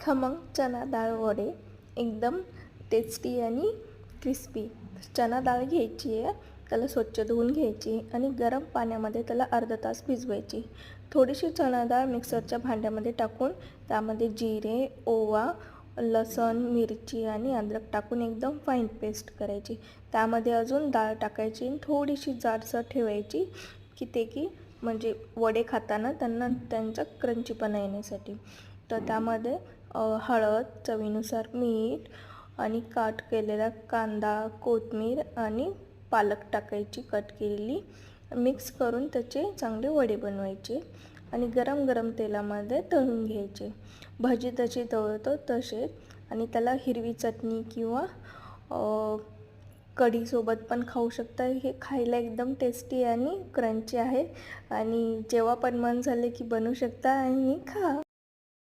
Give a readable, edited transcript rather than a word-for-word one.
खमंग चना डाळ वडे एकदम टेस्टी आणि क्रिस्पी. चना डाळ घ्यायची आहे, त्याला स्वच्छ धुवून घ्यायची आणि गरम पाण्यामध्ये त्याला अर्धा तास भिजवायची. थोडीशी चना डाळ मिक्सरच्या भांड्यामध्ये टाकून त्यामध्ये जिरे, ओवा, लसूण, मिरची आणि अद्रक टाकून एकदम फाईन पेस्ट करायची. त्यामध्ये अजून डाळ टाकायची आणि थोडीशी जाडसर ठेवायची की म्हणजे वडे खाताना त्यांचा क्रंचीपणा येण्यासाठी. तर त्यामध्ये हळद, चवीनुसार मीठ आणि काट केलेला कांदा, कोथिंबीर आणि पालक टाकायची कट केलेली. मिक्स करून त्याचे चांगले वडे बनवायचे आणि गरम गरम तेलामध्ये तळून घ्यायचे. भजी तशी तळतो तसेच. आणि त्याला हिरवी चटणी किंवा कढीसोबत पण खाऊ शकता. हे खायला एकदम टेस्टी आणि क्रंची आहे आणि जेव्हा पण मन झाले की बनवू शकता आणि खा.